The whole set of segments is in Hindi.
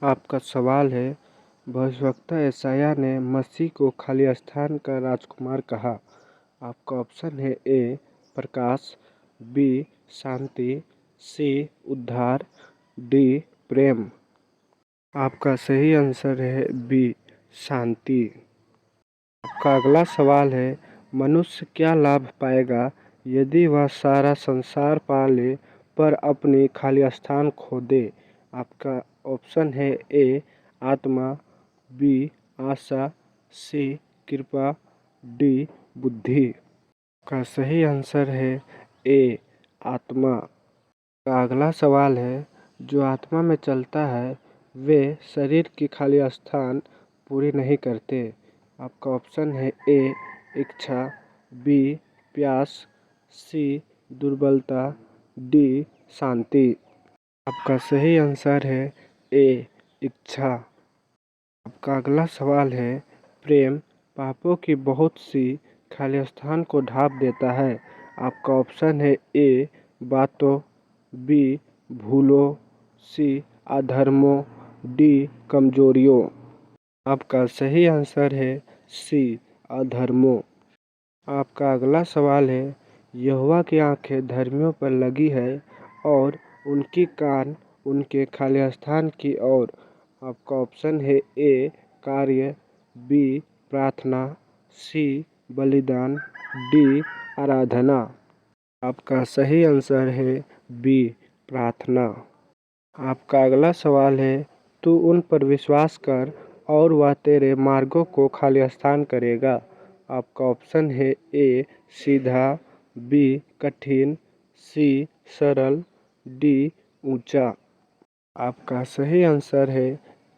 आपका सवाल है, भविष्यवक्ता यशायाह ने मसीह को खाली स्थान का राजकुमार कहा। आपका ऑप्शन है ए प्रकाश, बी शांति, सी उद्धार, डी प्रेम। आपका सही आंसर है बी शांति। आपका अगला सवाल है, मनुष्य क्या लाभ पाएगा यदि वह सारा संसार पा ले पर अपनी खाली स्थान खो दे। आपका ऑप्शन है ए आत्मा, बी आशा, सी कृपा, डी बुद्धि। का सही आंसर है ए आत्मा। का अगला सवाल है, जो आत्मा में चलता है वे शरीर की खाली स्थान पूरी नहीं करते। आपका ऑप्शन है ए इच्छा, बी प्यास, सी दुर्बलता, डी शांति। आपका सही आंसर है ए इच्छा। आपका अगला सवाल है, प्रेम पापों की बहुत सी खाली स्थान को ढांप देता है। आपका ऑप्शन है ए बातों, बी भूलों, सी अधर्मों, डी कमजोरियों। आपका सही आंसर है सी अधर्मों। आपका अगला सवाल है, यहोवा की आंखें धर्मियों पर लगी है और उनकी कान उनके खाली स्थान की ओर। आपका ऑप्शन है ए कार्य, बी प्रार्थना, सी बलिदान, डी आराधना। आपका सही आंसर है बी प्रार्थना। आपका अगला सवाल है, तू उन पर विश्वास कर और वह तेरे मार्गों को खाली स्थान करेगा। आपका ऑप्शन है ए सीधा, बी कठिन, सी सरल, डी ऊंचा। आपका सही आंसर है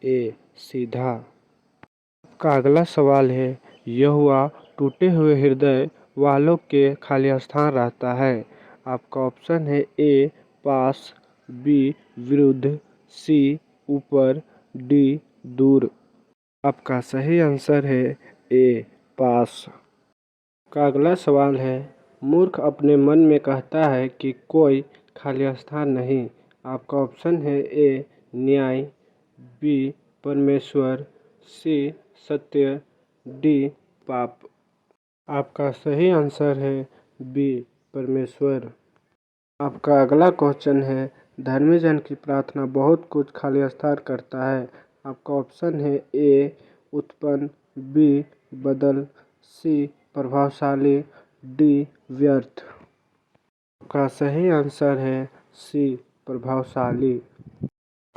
ए सीधा। आपका अगला सवाल है, यहोवा टूटे हुए हृदय वालों के खाली स्थान रहता है। आपका ऑप्शन है ए पास, बी विरुद्ध, सी ऊपर, डी दूर। आपका सही आंसर है ए पास। का अगला सवाल है, मूर्ख अपने मन में कहता है कि कोई खाली स्थान नहीं। आपका ऑप्शन है ए न्याय, बी परमेश्वर, सी सत्य, डी पाप। आपका सही आंसर है बी परमेश्वर। आपका अगला क्वेश्चन है, धर्मी जन की प्रार्थना बहुत कुछ खाली स्थान करता है। आपका ऑप्शन है ए उत्पन्न, बी बदल, सी प्रभावशाली, डी व्यर्थ। आपका सही आंसर है सी प्रभावशाली।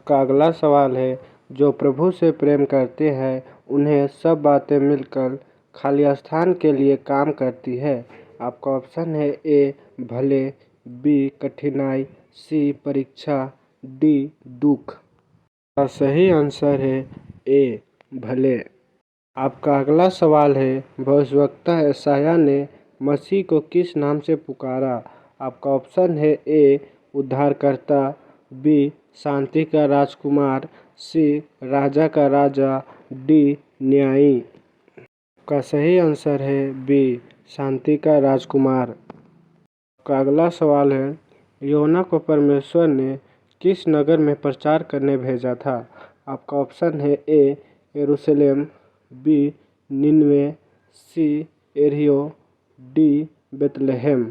का अगला सवाल है, जो प्रभु से प्रेम करते हैं उन्हें सब बातें मिलकर खाली स्थान के लिए काम करती है। आपका ऑप्शन है ए भले, बी कठिनाई, सी परीक्षा, डी दुख। का सही आंसर है ए भले। आपका अगला सवाल है, भविष्यवक्ता यशायाह ने मसीह को किस नाम से पुकारा। आपका ऑप्शन है ए उद्धारकर्ता, बी शांति का राजकुमार, सी राजा का राजा, डी न्यायी। का सही आंसर है बी शांति का राजकुमार। का अगला सवाल है, योना को परमेश्वर ने किस नगर में प्रचार करने भेजा था। आपका ऑप्शन है ए यरूशलेम, बी निनवे, सी एरियो, डी बेतलहम।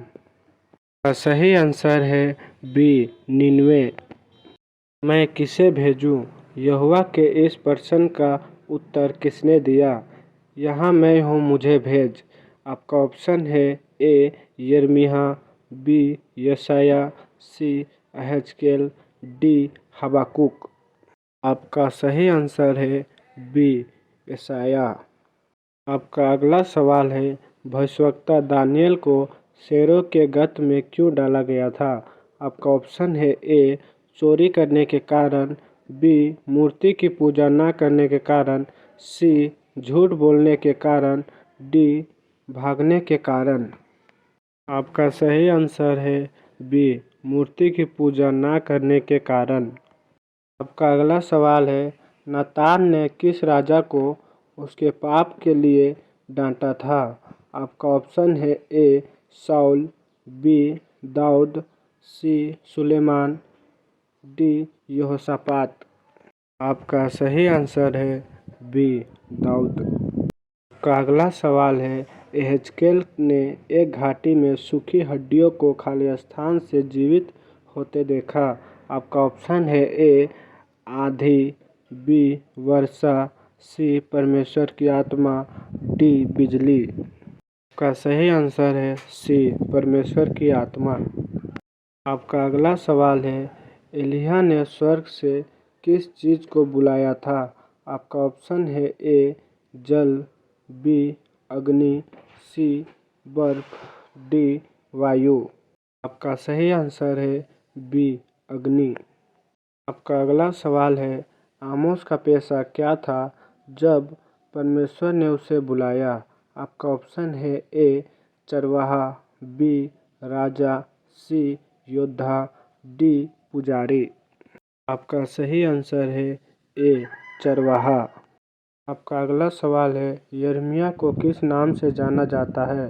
का सही आंसर है बी निनवे। मैं किसे भेजूं, यहोवा के इस प्रश्न का उत्तर किसने दिया। यहाँ मैं हूँ मुझे भेज। आपका ऑप्शन है ए यिर्मयाह, बी यशायाह, सी यहेजकेल, डी हबक्कूक। आपका सही आंसर है बी यशायाह। आपका अगला सवाल है, भविष्यवक्ता दानियेल को शेरों के गत में क्यों डाला गया था। आपका ऑप्शन है ए चोरी करने के कारण, बी मूर्ति की पूजा न करने के कारण, सी झूठ बोलने के कारण, डी भागने के कारण। आपका सही आंसर है बी मूर्ति की पूजा न करने के कारण। आपका अगला सवाल है, नातान ने किस राजा को उसके पाप के लिए डांटा था। आपका ऑप्शन है ए शाऊल, बी दाऊद, सी सुलेमान, डी यहोशापात। आपका सही आंसर है बी दाऊद। का अगला सवाल है, एहेजकेल ने एक घाटी में सूखी हड्डियों को खाली स्थान से जीवित होते देखा। आपका ऑप्शन है ए आंधी, बी वर्षा, सी परमेश्वर की आत्मा, डी बिजली। का सही आंसर है सी परमेश्वर की आत्मा। आपका अगला सवाल है, एलिय्याह ने स्वर्ग से किस चीज़ को बुलाया था। आपका ऑप्शन है ए जल, बी अग्नि, सी बर्फ, डी वायु। आपका सही आंसर है बी अग्नि। आपका अगला सवाल है, आमोस का पेशा क्या था जब परमेश्वर ने उसे बुलाया। आपका ऑप्शन है ए चरवाहा, बी राजा, सी योद्धा, डी पुजारी। आपका सही आंसर है ए चरवाहा। आपका अगला सवाल है, यिर्मयाह को किस नाम से जाना जाता है।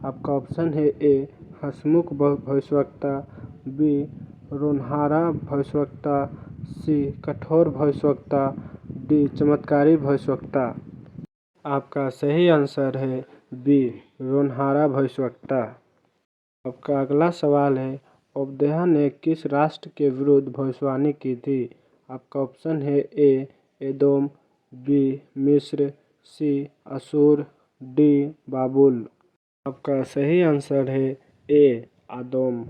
आपका ऑप्शन है ए हंसमुख भविष्यवक्ता, बी रोनहारा भविष्यवक्ता, सी कठोर भविष्यवक्ता, डी चमत्कारी भविष्यवक्ता। आपका सही आंसर है बी रोनहारा भविष्यवक्ता। आपका अगला सवाल है, ओबद्याह ने किस राष्ट्र के विरुद्ध भविष्यवाणी की थी। आपका ऑप्शन है ए एदोम, बी मिस्र, सी असूर, डी बाबुल। आपका सही आंसर है ए आदोम।